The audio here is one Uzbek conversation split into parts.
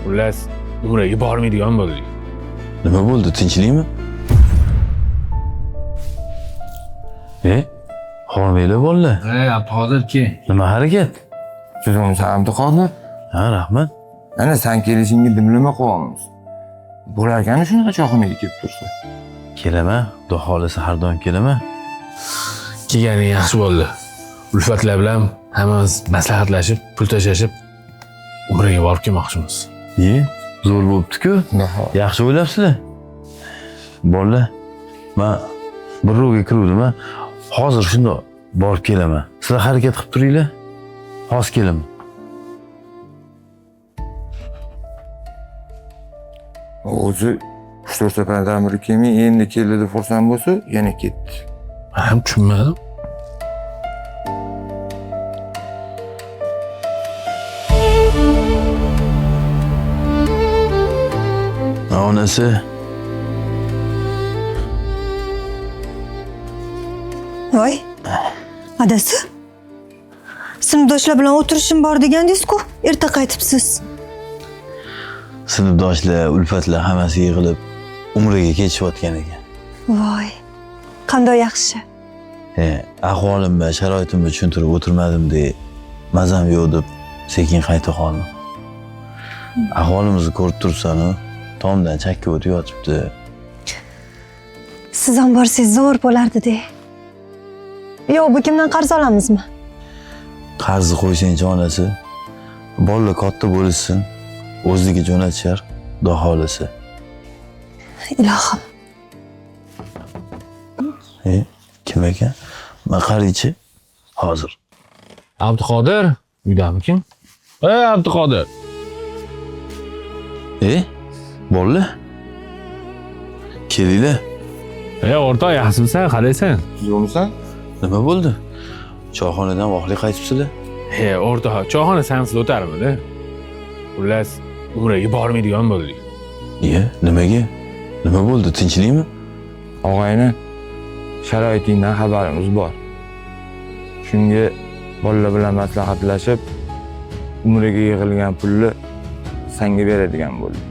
Xullas, umraga bormaydigan bo'ldik. Nima bo'ldi? Tinchlikmi? Hormanglar bolalar. Abduqodir ke. Nima harakat? Sizomsan Abduqodir. Ha, rahmat. Ana sen kelishingga dimlamay qo'yamiz. Bo'larkan shunaqa choyxonaga kelib tursa. Kelaman, xudo xolisa har doim kelaman. Kelganing yaxshi bo'ldi. Ulfatlar bilan hammamiz maslahatlashib, pul tashlashib umraga borib kelmoqchimiz. Zo'r bo'libdi-ku. Yaxshi o'ylabsizlar. Bolalar, men bir ro'ga kiruvdim. Hozir shundoq borib kelaman. Sizlar harakat qilib turinglar. Hozir kelaman. O'zi 3-4 safardan beri kelmay endi keldi deb xursand bo'lsa, yana ketdi. Men ham tushunmadim. Onasi Voy, adasi. Sinfdoshlar bilan o'tirishim bor degandingiz-ku, erta qaytibsiz. sinfdoshlar, ulfatlar hammasi yig'ilib umraga ketishayotgan ekan. Voy, qanday yaxshi. Ahvolimni, sharoitimni tushuntirib o'tirmadim-de, mazam yo'q deb sekin qayta qoldim. Ahvolimizni ko'rib tursan-ku, tomdan chakka o'tib yotibdi. Siz ham borsangiz zo'r bo'lardi-de. Yo'q, bu kimdan qarz olamizmi? Qarzni qo'ysang-chi onasi. Bolalar katta bo'lishsin, o'zligi jo'natishar, xudo xolisa. Ilohim. Kim ekan? Men qaraychi. Hozir. Abduqodir, uydamikin? Abduqodir. Bolalar. Kelinglar. O'rtoq, yaxshimisan? Qalaysan? Yo'qmisan? Nima bo'ldi? Choyxonadan voqli qaytibsizlar? O'rtoq, choyxona sansiz o'tarmidi? Xullas, umraga bormaydigan bo'ldik. Nimaga? Nima bo'ldi? Tinchlikmi? Og'ayni, sharoitingdan xabarimiz bor. Shunga bolalar bilan maslahatlashib, umraga yig'ilgan pulni senga beradigan bo'ldik.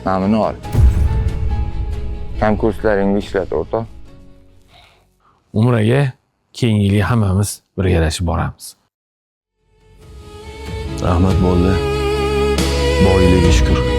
Namini ol. Kam kurslaringni ishlat, o'rtoq. Umraga keyingi yil hammamiz birgalashib boramiz. Rahmat bolalar. Boyligiga shukr.